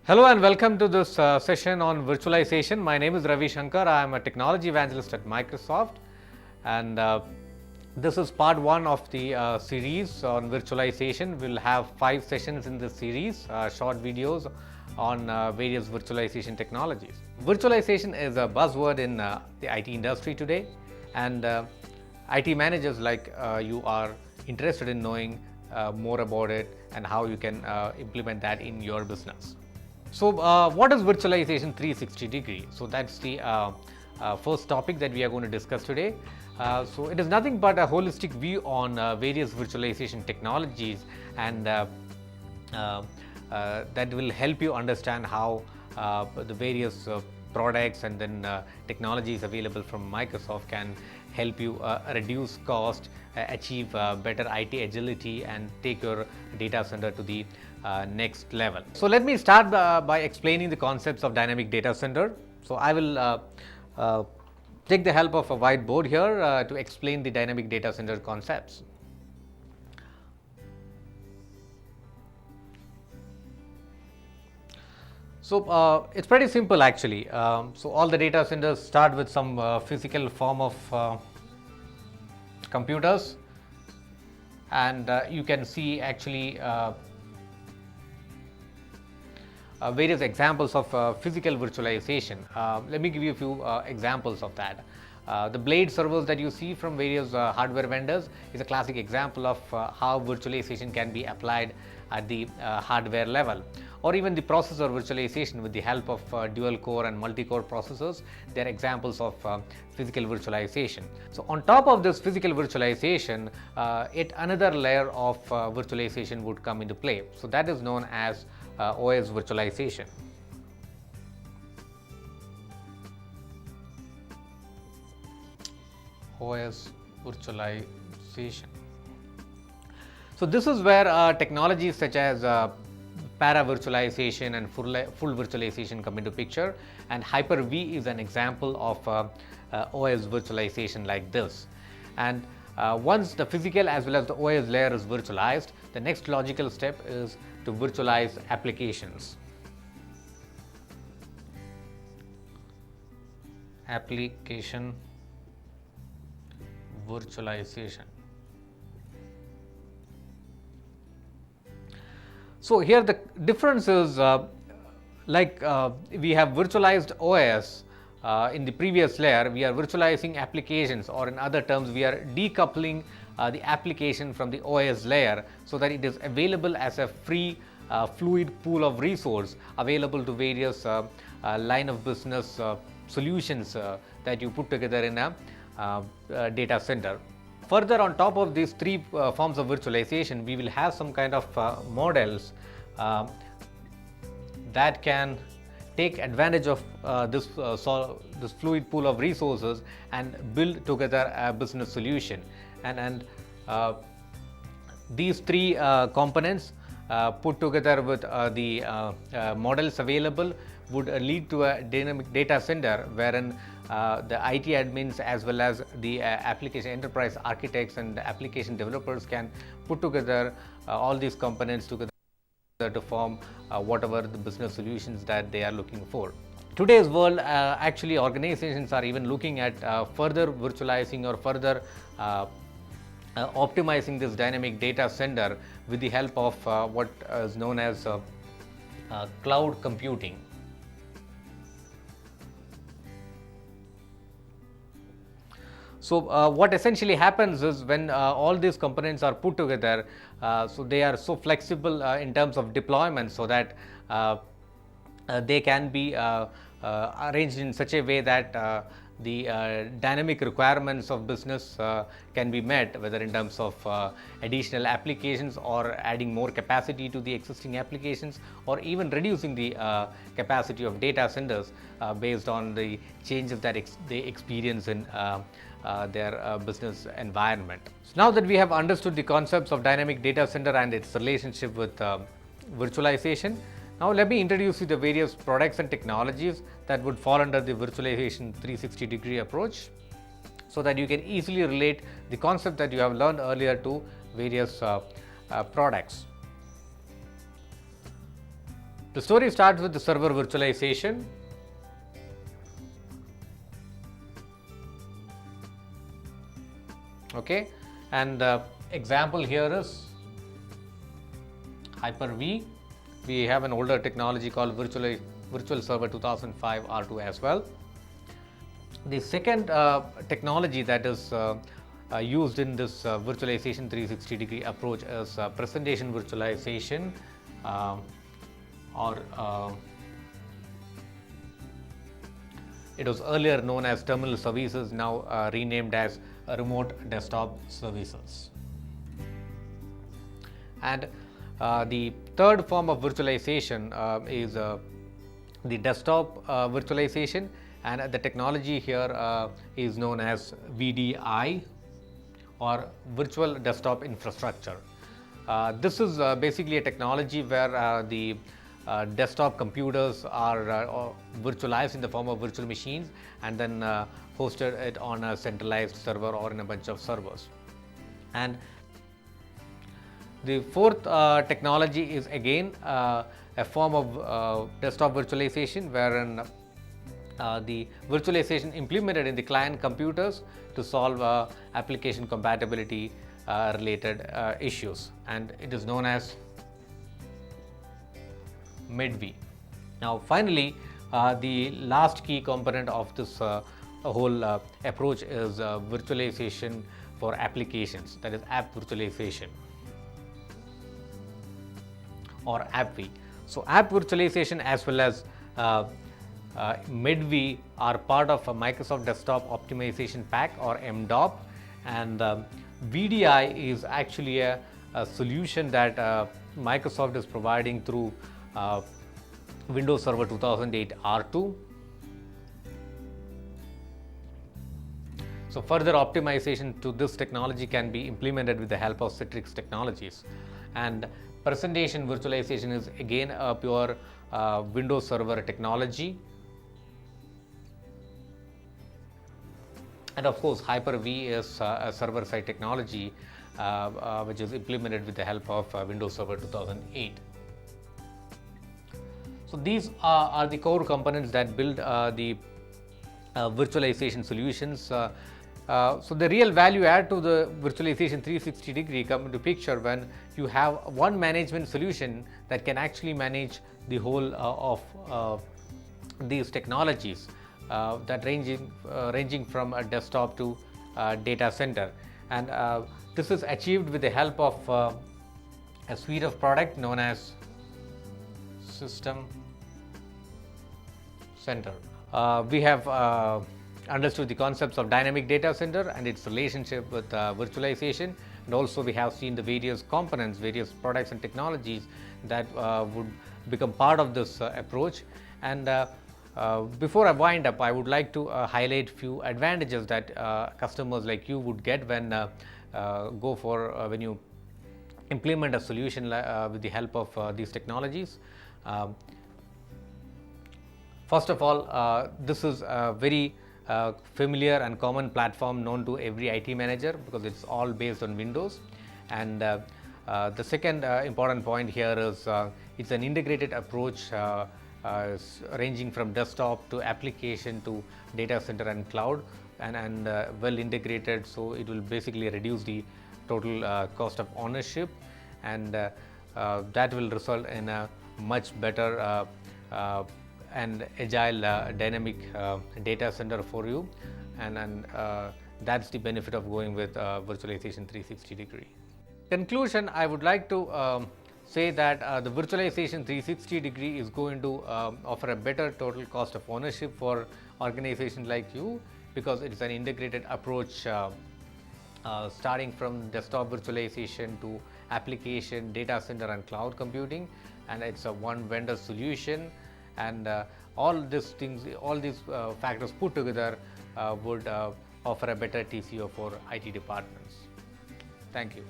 Hello and welcome to this session on virtualization. My name is Ravi Shankar. I am a technology evangelist at Microsoft, and this is part one of the series on virtualization. We'll have 5 sessions in this series, short videos on various virtualization technologies. Virtualization is a buzzword in the IT industry today, and IT managers like you are interested in knowing more about it and how you can implement that in your business. So, what is virtualization 360 degree? So, that's the first topic that we are going to discuss today. So, it is nothing but a holistic view on various virtualization technologies, and that will help you understand how the various products and then technologies available from Microsoft can help you reduce cost, achieve better IT agility, and take your data center to the next level. So let me start by explaining the concepts of dynamic data center. So I will take the help of a whiteboard here to explain the dynamic data center concepts. So it's pretty simple actually. So all the data centers start with some physical form of computers, and you can see actually various examples of physical virtualization. Let me give you a few examples of that. The blade servers that you see from various hardware vendors is a classic example of how virtualization can be applied at the hardware level, or even the processor virtualization with the help of dual core and multi-core processors. They are examples of physical virtualization. So on top of this physical virtualization, yet another layer of virtualization would come into play. So that is known as OS virtualization. OS virtualization. So this is where technologies such as para virtualization and full virtualization come into picture, and Hyper-V is an example of OS virtualization like this. And once the physical as well as the OS layer is virtualized, the next logical step is to virtualize applications. Application virtualization. So here the difference is we have virtualized OS in the previous layer, we are virtualizing applications, or in other terms, we are decoupling the application from the OS layer so that it is available as a free fluid pool of resource available to various line of business solutions that you put together in a data center. Further, on top of these 3 forms of virtualization, we will have some kind of models that can take advantage of this fluid pool of resources and build together a business solution. And these 3 components put together with the models available would lead to a dynamic data center wherein the IT admins as well as the application enterprise architects and application developers can put together all these components together to form whatever the business solutions that they are looking for. Today's world, actually organizations are even looking at further virtualizing or further optimizing this dynamic data center with the help of what is known as cloud computing. So what essentially happens is when all these components are put together, so they are so flexible in terms of deployment, so that they can be arranged in such a way that the dynamic requirements of business can be met, whether in terms of additional applications or adding more capacity to the existing applications, or even reducing the capacity of data centers based on the changes that they experience in their business environment. So now that we have understood the concepts of dynamic data center and its relationship with virtualization, now let me introduce you the various products and technologies that would fall under the virtualization 360 degree approach, so that you can easily relate the concept that you have learned earlier to various products. The story starts with the server virtualization. Okay, and the example here is Hyper-V. We have an older technology called Virtual Server 2005 R2 as well. The second technology that is used in this virtualization 360-degree approach is presentation virtualization, or it was earlier known as terminal services, now renamed as remote desktop services. And the third form of virtualization is the desktop virtualization, and the technology here is known as VDI, or virtual desktop infrastructure. This is basically a technology where the desktop computers are virtualized in the form of virtual machines and then hosted it on a centralized server or in a bunch of servers. And the fourth technology is again a form of desktop virtualization, wherein the virtualization implemented in the client computers to solve application compatibility related issues, and it is known as MID-V. Now finally, the last key component of this whole approach is virtualization for applications, that is app virtualization, or AppV. So app virtualization as well as MID-V are part of a Microsoft Desktop Optimization Pack, or MDOP, and VDI is actually a solution that Microsoft is providing through Windows Server 2008 R2. So further optimization to this technology can be implemented with the help of Citrix technologies. And presentation virtualization is again a pure Windows Server technology. And of course, Hyper-V is a server-side technology which is implemented with the help of Windows Server 2008. So these are the core components that build the virtualization solutions. So the real value add to the virtualization 360 degree come into picture when you have one management solution that can actually manage the whole of these technologies, that ranging from a desktop to data center, and this is achieved with the help of a suite of product known as System Center. We have understood the concepts of dynamic data center and its relationship with virtualization, and also we have seen the various components, various products and technologies that would become part of this approach. And before I wind up, I would like to highlight few advantages that customers like you would get when when you implement a solution with the help of these technologies. First of all, this is a very familiar and common platform known to every IT manager because it's all based on Windows. And the second important point here is it's an integrated approach ranging from desktop to application to data center and cloud, and well integrated, so it will basically reduce the total cost of ownership, and that will result in a much better and agile dynamic data center for you, and that's the benefit of going with virtualization 360 degree. Conclusion, I would like to say that the virtualization 360 degree is going to offer a better total cost of ownership for organizations like you, because it is an integrated approach starting from desktop virtualization to application, data center and cloud computing, and it's a one vendor solution, and all these factors put together would offer a better TCO for IT departments. Thank you.